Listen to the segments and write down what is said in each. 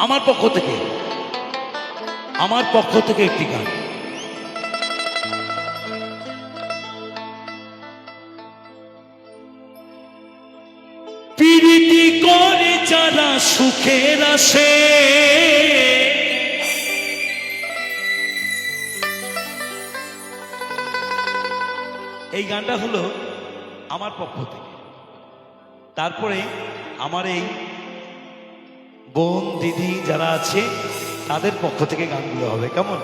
আমার পক্ষ থেকে একটি গান। প্রীতি করে যারা সুখের আসে, এই গানটা হলো আমার পক্ষ থেকে। তারপরে আমার এই বোন দিদি যারা আছে তাদের পক্ষ থেকে গানগুলো হবে, কেমন?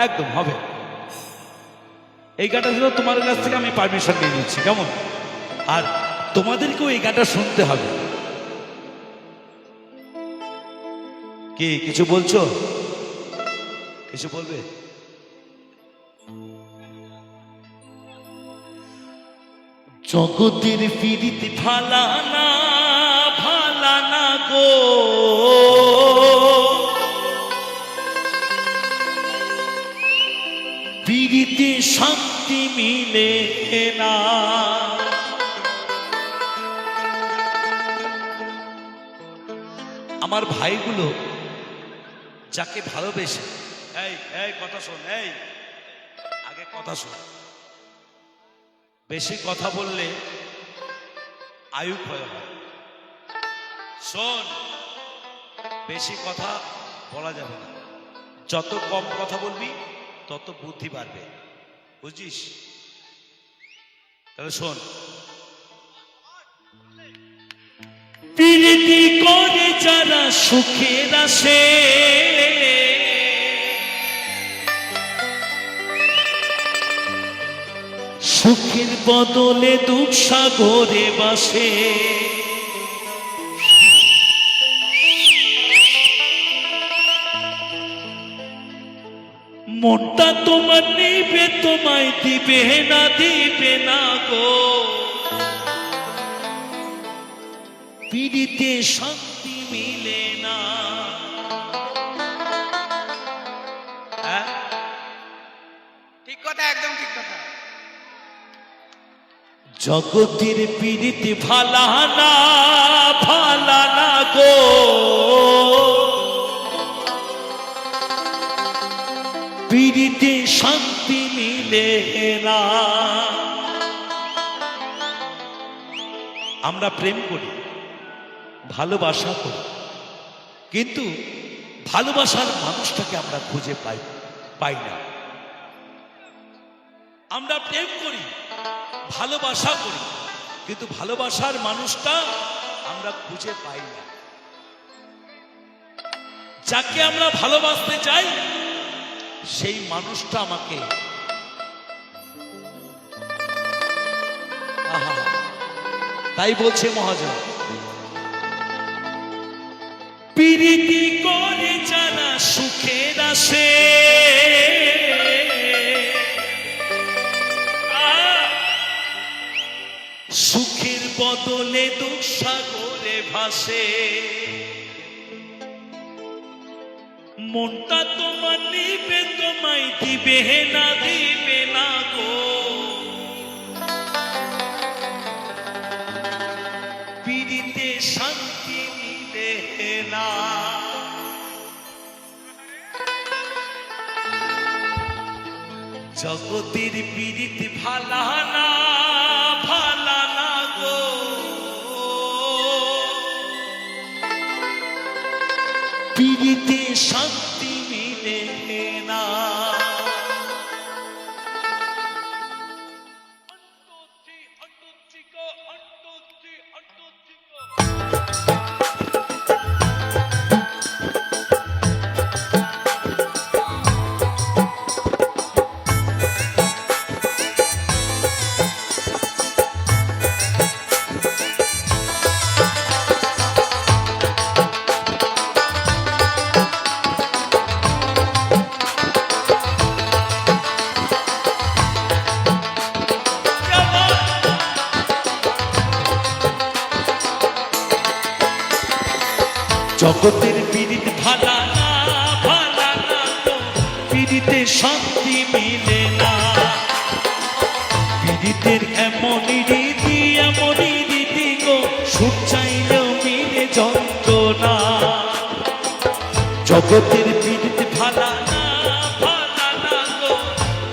একদম হবে। এই গানটা হলো তোমাদের কাছ থেকে আমি পারমিশন নিয়ে নিচ্ছি, কেমন? আর তোমাদেরকেও এই গানটা শুনতে হবে। কি কিছু বলছো? কিছু বলবে? জগতের প্রীতি ভালানা ভালানা গো, প্রীতিতে শান্তি মিলে না। আমার ভাইগুলো যাকে ভালোবেসে, এই কথা শোন, এই আগে কথা শোন। বেশি কথা বললে আয়ু ক্ষয় হয়। শোন, বেশি কথা বলা যাবে না। যত কম কথা বলবি তত বুদ্ধি বাড়বে, বুঝছিস? তাহলে শোন। প্রীতি করে যারা সুখের আসে, সুখের বদলে দুঃখ সাগরে বাসে। মনটা তোমার নিবে, তোমায় দিবে না গো। প্রীতিতে শান্তি মিলে না। ঠিক কথা, একদম ঠিক কথা। জগতের প্রীতি ভালানা ভালানা গো, প্রীতিতে শান্তি মিলে না। আমরা প্রেম করি, ভালোবাসা করি, কিন্তু ভালোবাসার মানুষটাকে আমরা খুঁজে পাই না। আমরা প্রেম করি, ভালোবাসা করি, কিন্তু ভালোবাসার মানুষটা আমরা খুঁজে পাই না। যাকে আমরা ভালোবাসতে চাই সেই মানুষটা আমাকে তাই বলছে মহাজন, প্রীতি করে যারা সুখের আসে, সুখের বদলে দুঃখ সাগরে ভাসে। মনটা তোমার নিবে, তোমায় দিবে না গো। প্রীতিতে শান্তি মিলে না। জগতের প্রীতি ভালানা ভালানা গো, প্রীতিতে শান্তি মিলে না। জগতের প্রীতি ভালানা ভালানা গো, প্রীতিতে শান্তি মিলে না। প্রীতির এমনই রীতি গো, সুখ চাইলেও মিলে যন্ত্রণা। জগতের পীড়িতে ভালা না গো,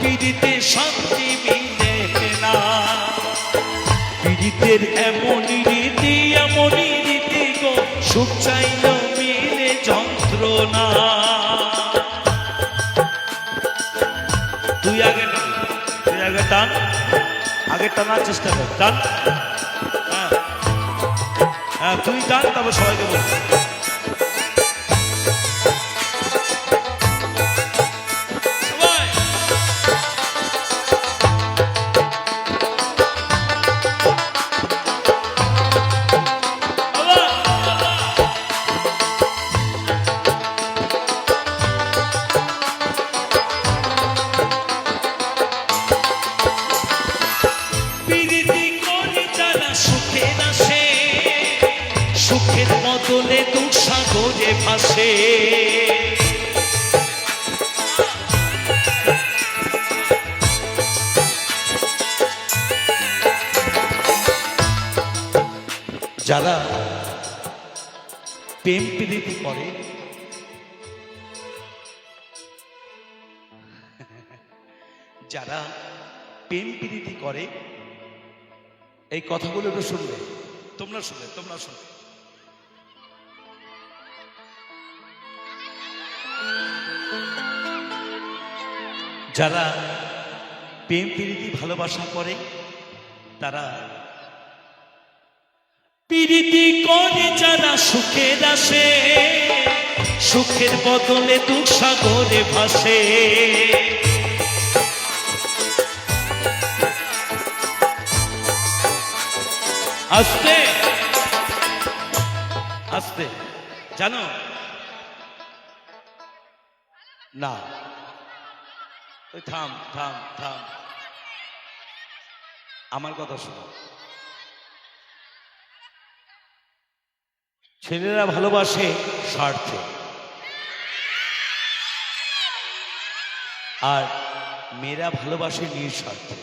পীড়িতে শান্তি মিলে না। পীড়িতের এমনই রীতি গো, সুখ চাইলেও মিলে যন্ত্রণা। তুই আগে টান, আগে টানার চেষ্টা কর, টান। হ্যাঁ হ্যাঁ, তুই টান, তারপর সবাইকে বল। সুখের বদলে দুঃসাগরে ভাসে। যারা প্রেম প্রীতি করে, যারা প্রেম প্রীতি করে, এই কথাগুলো একটু শুনবে, তোমরা শুনবে। যারা প্রেম প্রীতি ভালোবাসা করে, তারা প্রীতি করে যারা সুখের আসে, সুখের বদলে দুঃসাগরে ভাসে। আস্তে আস্তে, জানো না, ওই থাম, আমার কথা শোনো। ছেলেরা ভালোবাসে স্বার্থে, আর মেয়েরা ভালোবাসে নিঃস্বার্থে।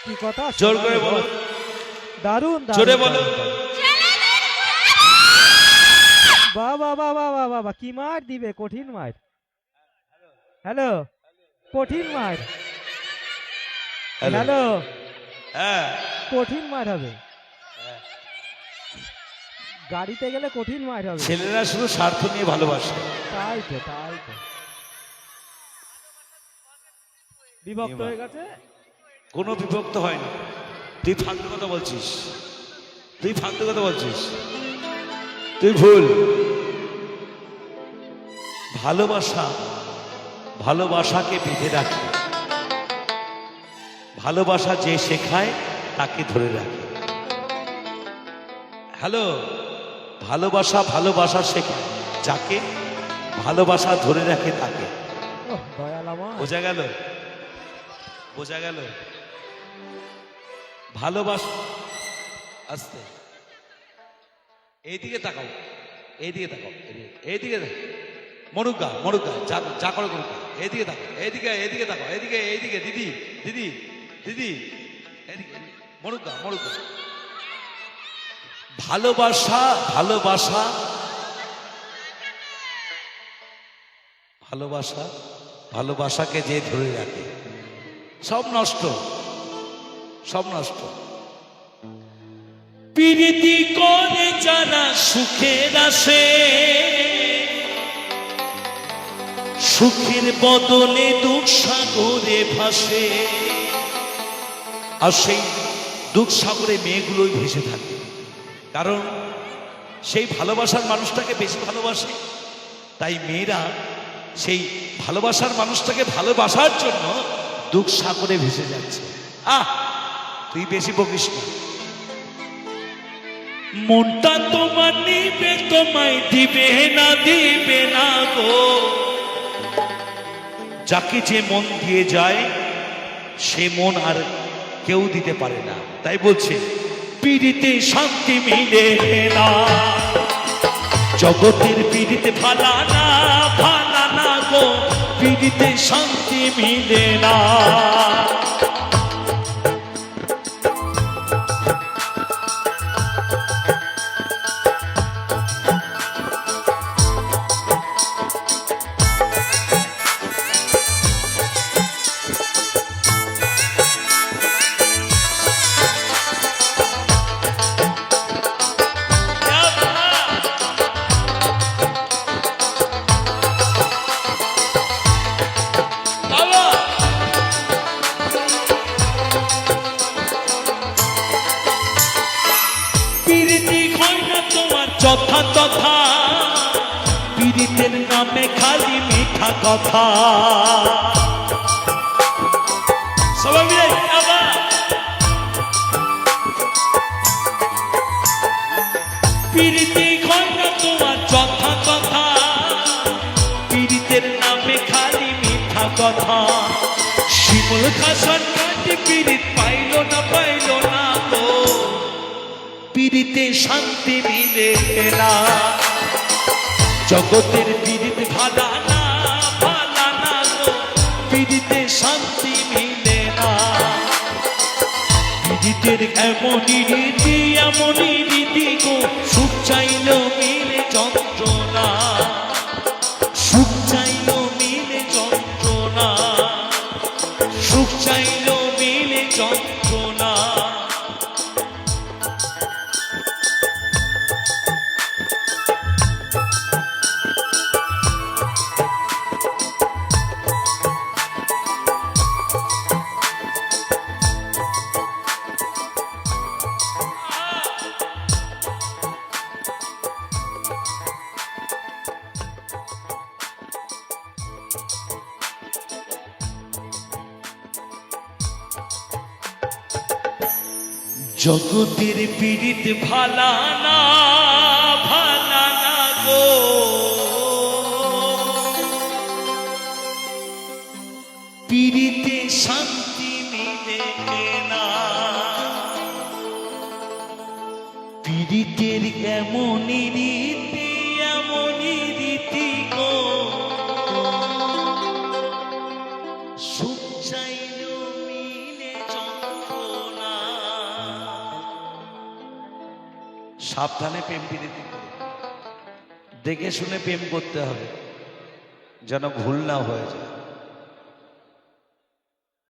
কি কথা, জোর করে বলো, দারুণ, জোরে বলো। বাবা বাবা বাবা, কি মার দিবে, কঠিন মার। হ্যালো, কঠিন মার। হ্যালো, হ্যাঁ, কঠিন মার হবে, গাড়িতে গেলে কঠিন মার হবে। ছেলেরা শুধু স্বার্থ নিয়ে ভালোবাসে। তাই তো বিভক্ত হয়ে গেছে। কোনো বিভক্ত হয় না। তুই ফালতু কথা বলছিস, তুই ভুল। ভালোবাসাকে বেঁধে রাখে, ভালোবাসা যে শেখায় তাকে ধরে রাখে। হ্যালো, ভালোবাসা শেখায় যাকে, ভালোবাসা ধরে রাখে তাকে। বোঝা গেল। ভালোবাসা, আস্তে, এইদিকে তাকাও, এইদিকে মরুগা, যা করে করুক, এইদিকে তাকাও, এইদিকে দিদি, এদিকে মরুগা। ভালোবাসাকে যে ধরে রাখে সব নষ্ট। প্রীতি করে যারা সুখের আসে, সুখের বদলে দুঃসাগরে ভাসে। আর সেই দুঃসাগরে মেয়েগুলোই ভেসে থাকে, কারণ সেই ভালোবাসার মানুষটাকে বেশি ভালোবাসে। তাই মেয়েরা সেই ভালোবাসার মানুষটাকে ভালোবাসার জন্য দুঃসাগরে ভেসে যাচ্ছে। তুই বেশি বকিস না। মনটা তোমার নিবে, তোমায় দিবে না গো। যাকে যে মন দিয়ে যায় সে মন আর কেউ দিতে পারে না। তাই বলছে পীড়িতে শান্তি মিলে না, জগতের পীড়িতে ভালা না গো, পীড়িতে শান্তি মিলে না। যথা তথা পীড়িতের নামে খালি মিঠা কথা সবাই মিলে আবার পীড়িতে হয় না তোমার যথা কথা পীড়িতের নামে খালি মিঠা কথা শিমুল খাসার কাটি পীড়িত পাইল না গো পীড়িতে শান্তি মিলে না জগতের পীড়িত ভালা না গো পীড়িতে শান্তি মিলে না পীড়িতের এমনই রীতি গো সুখ চাইল মিলে যন্ত্রণা সুখ চাইল মিলে যন্ত্রণা সুখ চাইল মিলে যন্ত্রণা জগতের পীড়িত ভালা না গো পীড়িতে শান্তি মিলে না পীড়িতের এমনই রীতি গো সুখ চাইল মিলে যন্ত্রণা সাবধানে প্রেম প্রীতি করে দেখে শুনে প্রেম করতে হবে যেন ভুল না হয়ে যায়